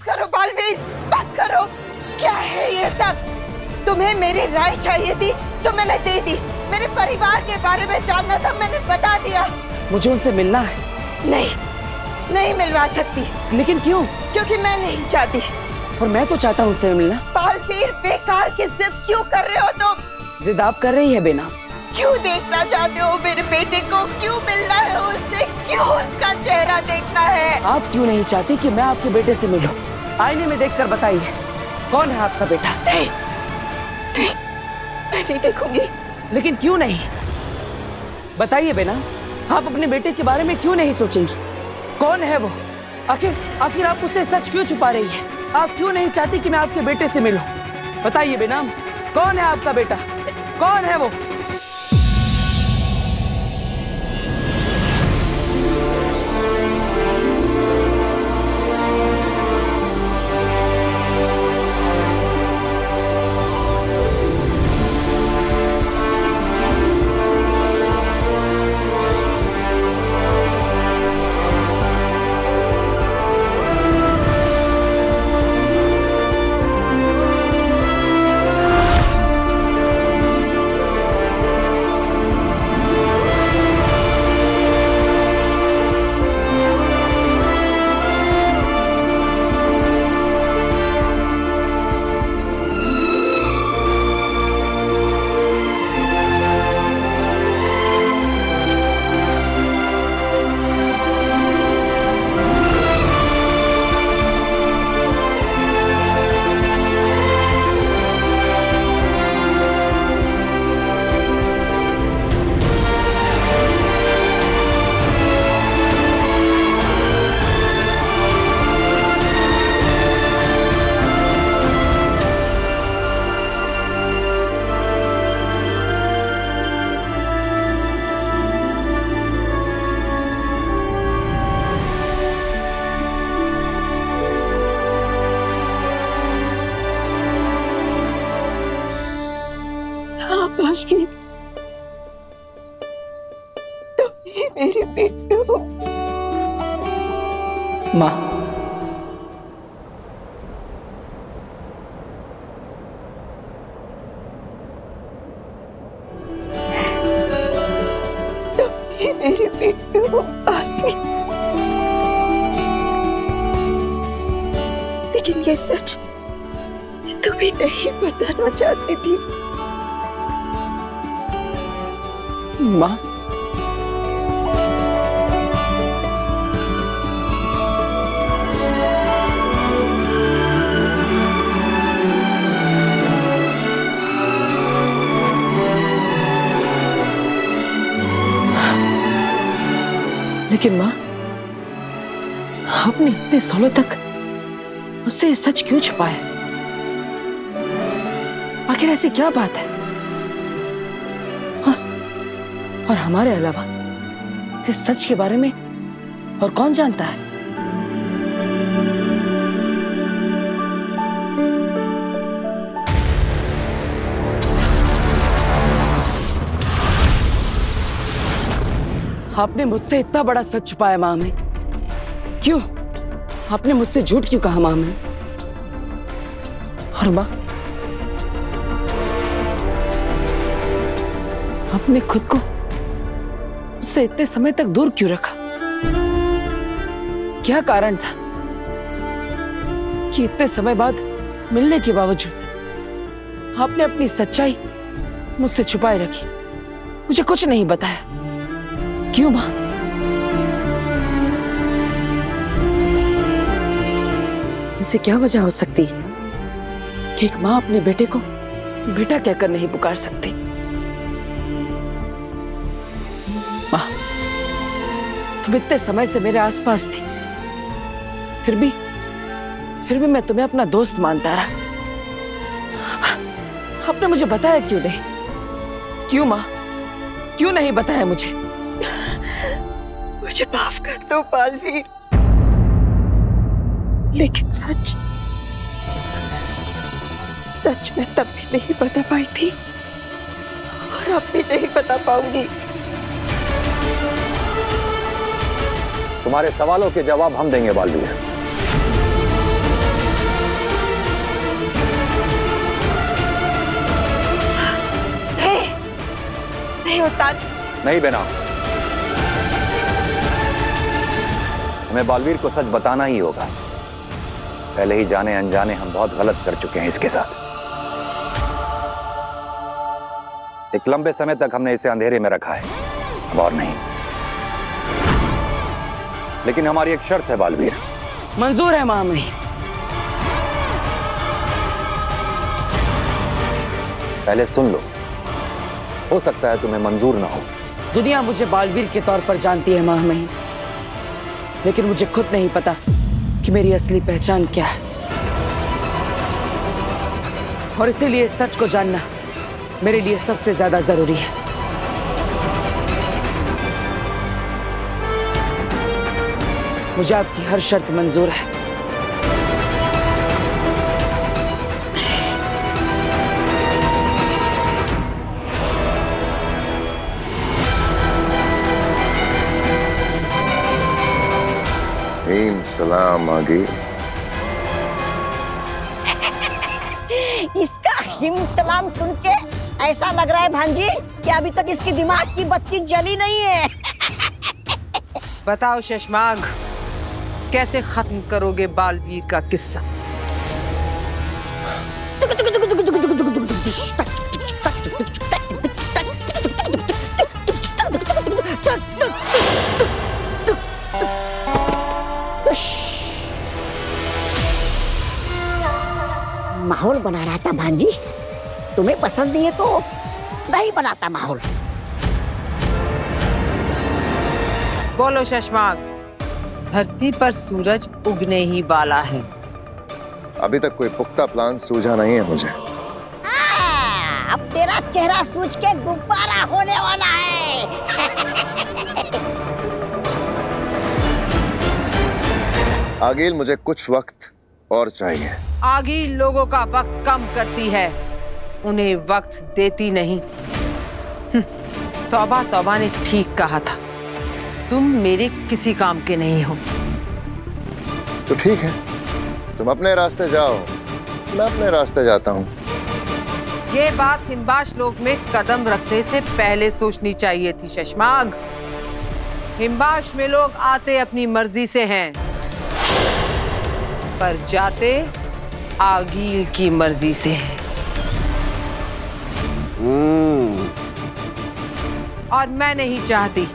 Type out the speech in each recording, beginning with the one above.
बस करो बालवीर, बस करो। क्या है ये सब? तुम्हें मेरी राय चाहिए थी सो मैंने दे दी। मेरे परिवार के बारे में जानना था, मैंने बता दिया। मुझे उनसे मिलना है। नहीं मिलवा सकती। लेकिन क्यों? क्योंकि मैं नहीं चाहती। और मैं तो चाहता हूँ उससे मिलना। बालवीर, बेकार की जिद क्यों कर रहे हो तुम? जिद आप कर रही है बेनाम। क्यों देखना चाहते हो मेरे बेटे को? क्यों मिलना है उससे? क्यों उसका चेहरा देखना है? आप क्यों नहीं चाहती कि मैं आपके बेटे से मिलूं? आईने में देखकर बताइए, कौन है आपका बेटा? नहीं, मैं नहीं देखूंगी। लेकिन क्यों नहीं? बताइए बेनाम, आप अपने बेटे के बारे में क्यों नहीं सोचेंगी? कौन है वो? आखिर आप उससे सच क्यों छुपा रही है? आप क्यों नहीं चाहती कि मैं आपके बेटे से मिलूं? बताइए बेनाम, कौन है आपका बेटा? कौन है वो? मेरे बेटे हो। माँ, मेरे बेटे हो। लेकिन ये सच तुम्हें नहीं बताना चाहती थी। माँ, लेकिन माँ, आपने इतने सालों तक उससे सच क्यों छुपाया? आखिर ऐसी क्या बात है? और हमारे अलावा इस सच के बारे में और कौन जानता है? आपने मुझसे इतना बड़ा सच छुपाया माँ में। क्यों? आपने मुझसे झूठ क्यों कहा माँ में? और माँ, आपने खुद को उससे इतने समय तक दूर क्यों रखा? क्या कारण था कि इतने समय बाद मिलने के बावजूद आपने अपनी सच्चाई मुझसे छुपाए रखी, मुझे कुछ नहीं बताया? क्यों माँ? इससे क्या वजह हो सकती है कि एक माँ अपने बेटे को बेटा कहकर नहीं पुकार सकती? माँ, तुम इतने समय से मेरे आसपास थी, फिर भी मैं तुम्हें अपना दोस्त मानता रहा। आपने मुझे बताया क्यों नहीं? क्यों माँ? क्यों नहीं बताया मुझे? मुझे माफ कर दो बालवीर, लेकिन सच मैं तब भी नहीं बता पाई थी और अब भी नहीं बता पाऊंगी। तुम्हारे सवालों के जवाब हम देंगे बालवीर। रही हो ताज? नहीं बेना, हमें बालवीर को सच बताना ही होगा। पहले ही जाने अनजाने हम बहुत गलत कर चुके हैं इसके साथ। एक लंबे समय तक हमने इसे अंधेरे में रखा है, अब और नहीं। लेकिन हमारी एक शर्त है बालवीर। मंजूर है महामहिम। पहले सुन लो, हो सकता है तुम्हें मंजूर ना हो। दुनिया मुझे बालवीर के तौर पर जानती है महामहिम, लेकिन मुझे खुद नहीं पता कि मेरी असली पहचान क्या है। और इसीलिए सच को जानना मेरे लिए सबसे ज्यादा जरूरी है। मुझे आपकी हर शर्त मंजूर है। सलाम आगे। इसका हिम सलाम सुन के ऐसा लग रहा है भांजी कि अभी तक इसकी दिमाग की बत्ती जली नहीं है। बताओ शशमाग, कैसे खत्म करोगे बालवीर का किस्सा? माहौल बना रहा था भांजी, तुम्हें पसंद नहीं है तो नहीं बनाता माहौल। बोलो शशमाग, धरती पर सूरज उगने ही वाला है। अभी तक कोई पुख्ता प्लान सूझा नहीं है मुझे। अब तेरा चेहरा सूझ के गुब्बारा होने वाला है। आगिल, मुझे कुछ वक्त और चाहिए। आगिल लोगों का वक्त कम करती है, उन्हें वक्त देती नहीं। तौबा तौबा ने ठीक कहा था, तुम मेरे किसी काम के नहीं हो। तो ठीक है, तुम अपने रास्ते जाओ, मैं अपने रास्ते जाता हूँ। ये बात हिमबाश लोक में कदम रखने से पहले सोचनी चाहिए थी शशमाग। हिमबाश में लोग आते अपनी मर्जी से हैं, पर जाते आगील की मर्जी से है। और मैं नहीं चाहती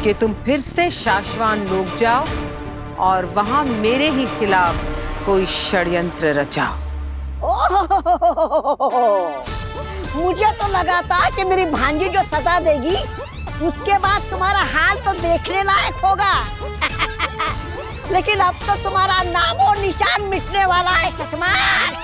कि तुम फिर से शाश्वान लोग जाओ और वहां मेरे ही खिलाफ कोई षड्यंत्र रचाओ। मुझे तो लगा था कि मेरी भांजी जो सजा देगी उसके बाद तुम्हारा हाल तो देखने लायक होगा। लेकिन अब तो तुम्हारा नाम और निशान मिटने वाला है शशमान।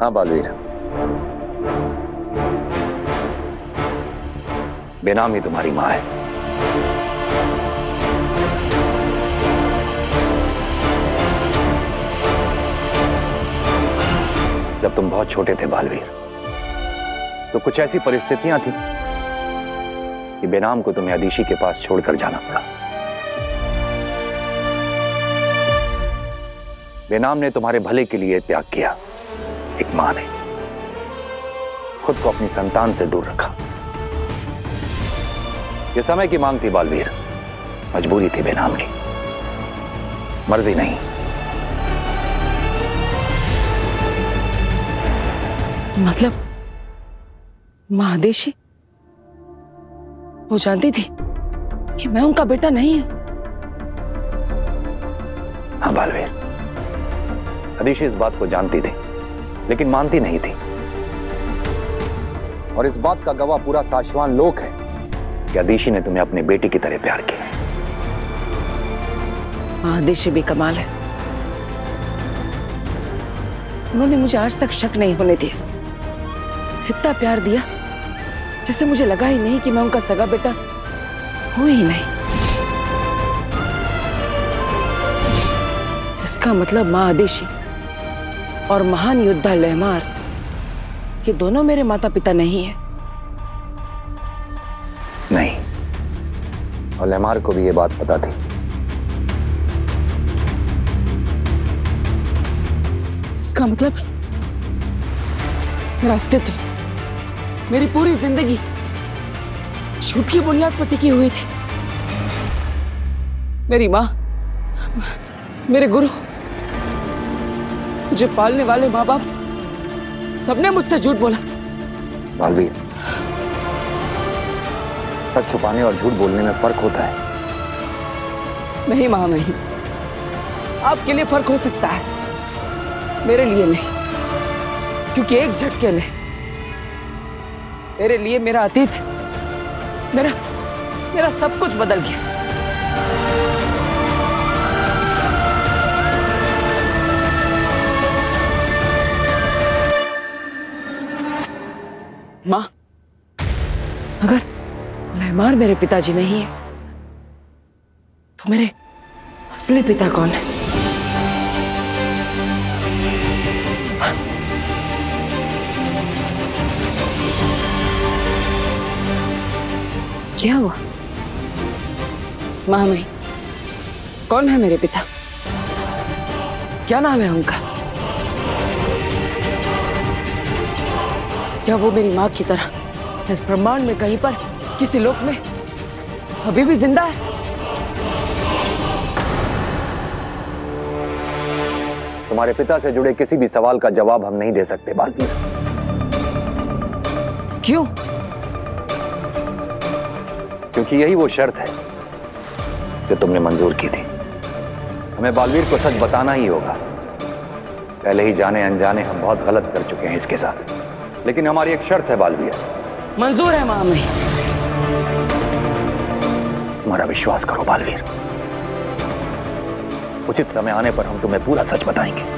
हाँ बालवीर, बेनामी तुम्हारी माँ है। जब तुम बहुत छोटे थे बालवीर, तो कुछ ऐसी परिस्थितियां थी कि बेनाम को तुम्हें अदीशी के पास छोड़कर जाना पड़ा। बेनाम ने तुम्हारे भले के लिए त्याग किया। एक मां ने खुद को अपनी संतान से दूर रखा। यह समय की मांग थी बालवीर, मजबूरी थी बेनाम की, मर्जी नहीं। मतलब मां आदेशी वो जानती थी कि मैं उनका बेटा नहीं हूं? हाँ बालवीर, आदेशी इस बात को जानती थी, लेकिन मानती नहीं थी। और इस बात का गवाह पूरा साशवान लोक है कि आदेशी ने तुम्हें अपने बेटे की तरह प्यार किया। मां आदेशी भी कमाल है, उन्होंने मुझे आज तक शक नहीं होने दिया। इतना प्यार दिया जैसे मुझे लगा ही नहीं कि मैं उनका सगा बेटा हूं ही नहीं। इसका मतलब मां आदेशी और महान योद्धा लहमार ये दोनों मेरे माता पिता नहीं है? नहीं, और लेमार को भी ये बात पता थी। इसका मतलब मेरा अस्तित्व, मेरी पूरी जिंदगी झूठ की बुनियाद पर टिकी हुई थी। मेरी माँ, मेरे गुरु, मुझे पालने वाले माँ बाप, सबने मुझसे झूठ बोला। बालवीर, सच छुपाने और झूठ बोलने में फर्क होता है। नहीं माँ, नहीं। आपके लिए फर्क हो सकता है, मेरे लिए नहीं, क्योंकि एक झटके में मेरे लिए मेरा अतीत, मेरा सब कुछ बदल गया। माँ, अगर लेमार मेरे पिताजी नहीं है तो मेरे असली पिता कौन है? क्या हुआ? महामही, कौन है मेरे पिता? क्या नाम है उनका? क्या वो मेरी माँ की तरह इस ब्रह्मांड में कहीं पर किसी लोक में अभी भी जिंदा है? तुम्हारे पिता से जुड़े किसी भी सवाल का जवाब हम नहीं दे सकते बालवीर। क्यों? क्योंकि यही वो शर्त है जो तुमने मंजूर की थी। हमें बालवीर को सच बताना ही होगा। पहले ही जाने अनजाने हम बहुत गलत कर चुके हैं इसके साथ, लेकिन हमारी एक शर्त है बालवीर। मंजूर है महामही। हमारा विश्वास करो बालवीर, उचित समय आने पर हम तुम्हें पूरा सच बताएंगे।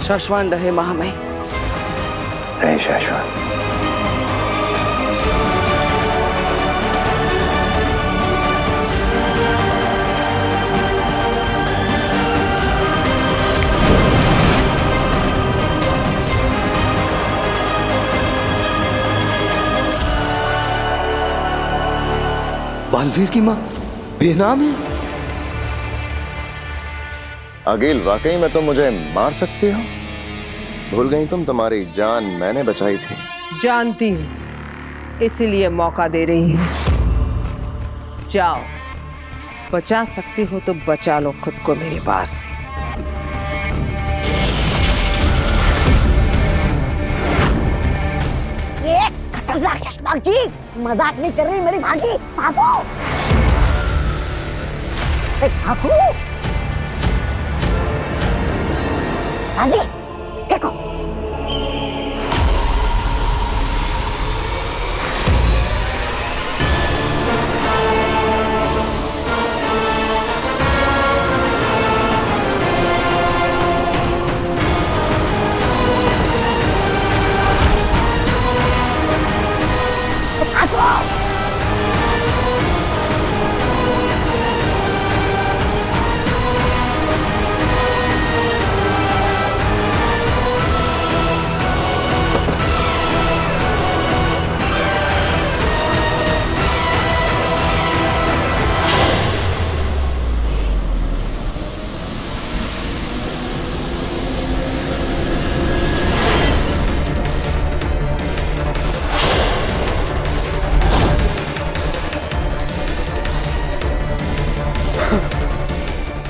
शाश्वत रहे महामही। रहे शाश्वत। बालवीर की माँ बेनाम है। अगिल, वाकई में तुम मुझे मार सकती हो? भूल गई तुम, तुम्हारी जान मैंने बचाई थी। जानती हूँ, इसीलिए मौका दे रही हूँ। जाओ, बचा सकती हो तो बचा लो खुद को मेरे पास से। ये खतरनाक चश्माक जी, मजाक नहीं कर रही मेरी भाभी। भागो, भागो। हाँ जी, देखो।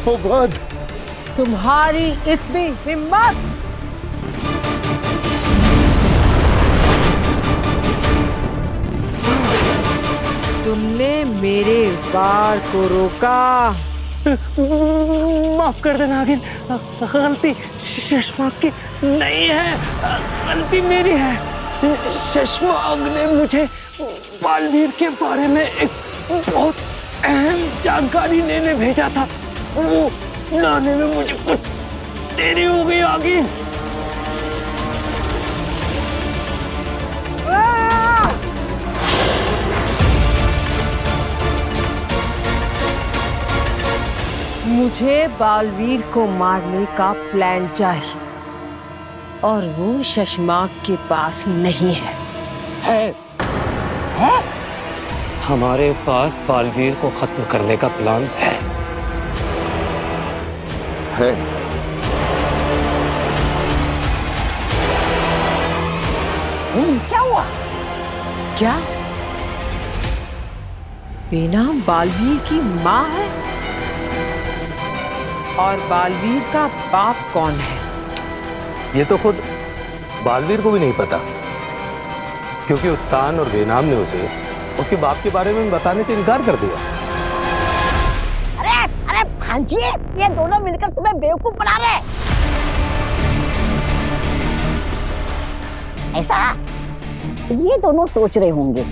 ओ गॉड! तुम्हारी इतनी हिम्मत! तुमने मेरे वार को रोका। माफ कर देना नागिन, गलती शशमाग की नहीं है, गलती मेरी है। शशमाग ने मुझे बालवीर के बारे में एक बहुत अहम जानकारी लेने भेजा था। वो लाने में मुझे कुछ देरी हो गई आगे। मुझे बालवीर को मारने का प्लान चाहिए और वो शशमाक के पास नहीं है। है? हमारे पास बालवीर को खत्म करने का प्लान है। क्या हुआ? क्या बीना बालवीर की माँ है? और बालवीर का बाप कौन है? ये तो खुद बालवीर को भी नहीं पता, क्योंकि उत्तान और बेनाम ने उसे उसके बाप के बारे में बताने से इनकार कर दिया। अरे भांजी, ये दोनों मिलकर तुम्हें बेवकूफ बना रहे। ऐसा ये दोनों सोच रहे होंगे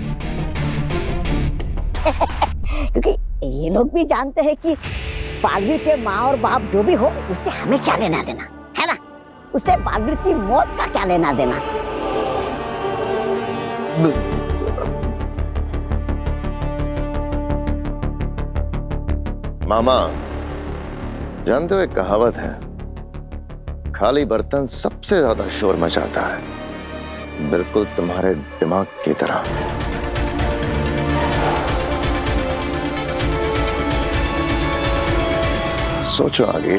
क्योंकि ये लोग भी जानते हैं कि बालवीर के माँ और बाप जो भी हो, उससे हमें क्या लेना देना है ना। उससे बालवीर की मौत का क्या लेना देना। मामा, जानते हो एक कहावत है, खाली बर्तन सबसे ज्यादा शोर मचाता है। बिल्कुल तुम्हारे दिमाग की तरह। सोचो आगे,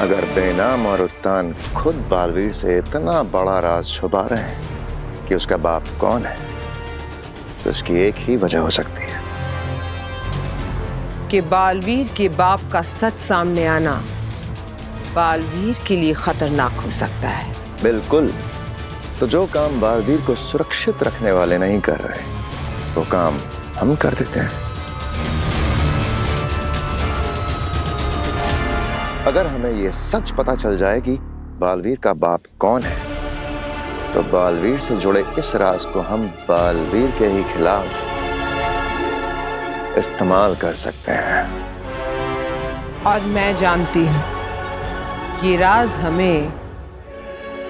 अगर बेनाम और उत्तान खुद बालवीर से इतना बड़ा राज छुपा रहे हैं कि उसका बाप कौन है, तो इसकी एक ही वजह हो सकती है कि बालवीर के बाप का सच सामने आना बालवीर के लिए खतरनाक हो सकता है। बिल्कुल। तो जो काम बालवीर को सुरक्षित रखने वाले नहीं कर रहे, वो काम हम कर देते हैं। अगर हमें ये सच पता चल जाए कि बालवीर का बाप कौन है, तो बालवीर से जुड़े इस राज को हम बालवीर के ही खिलाफ इस्तेमाल कर सकते हैं। और मैं जानती हूँ ये राज हमें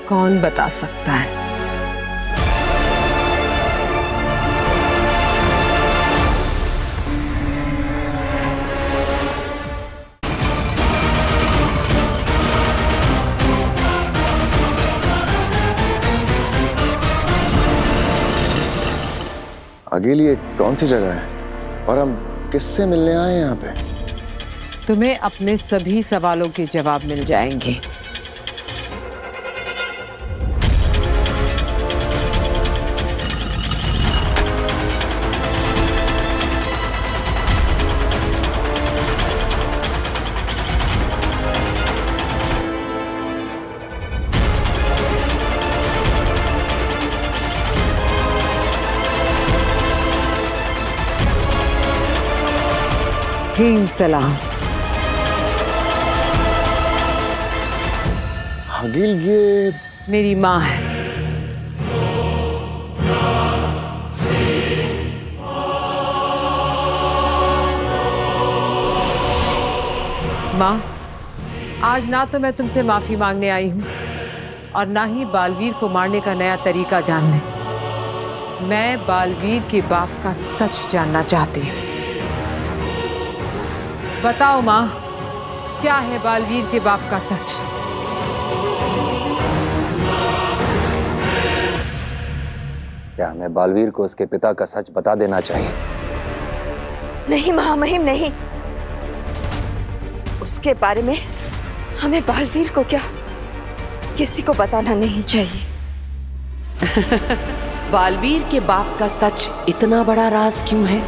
कौन बता सकता है। आगे लिए कौन सी जगह है और हम किससे मिलने आए हैं यहाँ पे? तुम्हें अपने सभी सवालों के जवाब मिल जाएंगे। सलाम। हगील, ये मेरी माँ है। माँ, आज ना तो मैं तुमसे माफी मांगने आई हूँ और ना ही बालवीर को मारने का नया तरीका जानने। मैं बालवीर के बाप का सच जानना चाहती हूँ। बताओ माँ, क्या है बालवीर के बाप का सच? क्या हमें बालवीर को उसके पिता का सच बता देना चाहिए? नहीं महामहिम, नहीं। उसके बारे में हमें बालवीर को क्या किसी को बताना नहीं चाहिए। बालवीर के बाप का सच इतना बड़ा राज क्यों है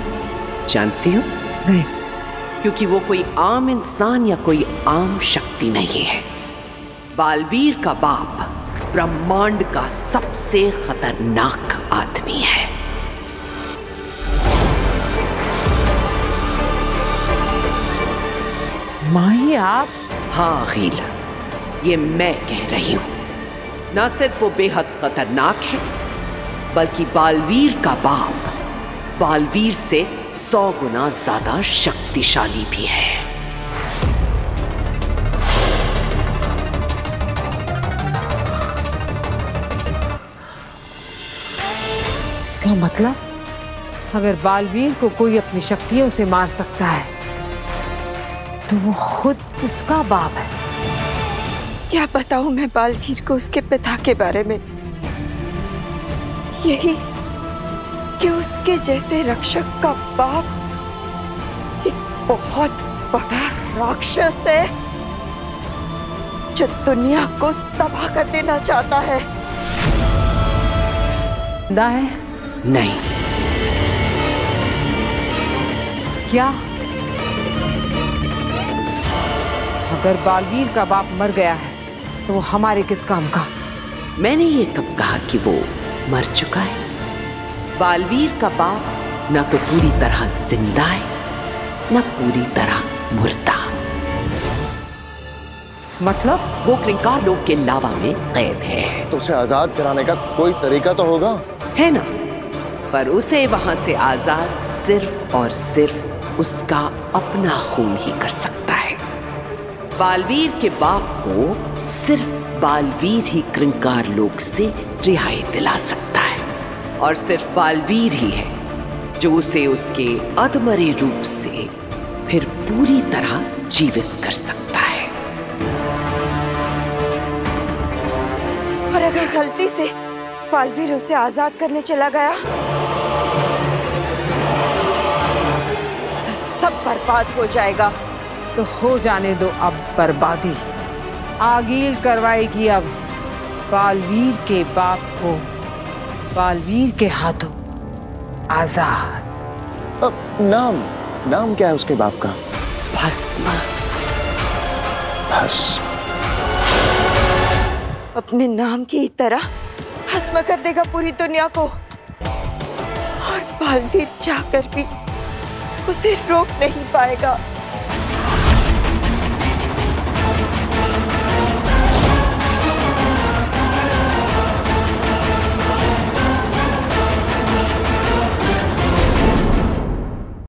जानती हो? नहीं। क्योंकि वो कोई आम इंसान या कोई आम शक्ति नहीं है। बालवीर का बाप ब्रह्मांड का सबसे खतरनाक आदमी है। माही, आप? हाँ अखिल, ये मैं कह रही हूं। न सिर्फ वो बेहद खतरनाक है, बल्कि बालवीर का बाप बालवीर से 100 गुना ज्यादा शक्तिशाली भी है। इसका मतलब अगर बालवीर को कोई अपनी शक्तियों से मार सकता है तो वो खुद उसका बाप है। क्या बताऊं मैं बालवीर को उसके पिता के बारे में? यही कि उसके जैसे रक्षक का बाप एक बहुत बड़ा राक्षस है जो दुनिया को तबाह कर देना चाहता है। जिंदा है? नहीं। क्या? अगर बालवीर का बाप मर गया है तो वो हमारे किस काम का? मैंने ये कब कहा कि वो मर चुका है? बालवीर का बाप न तो पूरी तरह जिंदा है न पूरी तरह मुर्दा। मतलब? वो क्रिंकार लोक के लावा में कैद है। तो उसे आजाद कराने का कोई तरीका तो होगा, है ना? पर उसे वहां से आजाद सिर्फ और सिर्फ उसका अपना खून ही कर सकता है। बालवीर के बाप को सिर्फ बालवीर ही क्रिंकार लोक से रिहाई दिला सकता है और सिर्फ बालवीर ही है जो उसे उसके अधमरे रूप से फिर पूरी तरह जीवित कर सकता है। और अगर गलती से बालवीर उसे आजाद करने चला गया तो सब बर्बाद हो जाएगा। तो हो जाने दो अब बर्बादी। आगील करवाएगी अब बालवीर के बाप को बालवीर के हाथों आजाद। नाम क्या है उसके बाप का? भस्म। भस्म। अपने नाम की तरह भस्म कर देगा पूरी दुनिया को और बालवीर चाहकर भी उसे रोक नहीं पाएगा।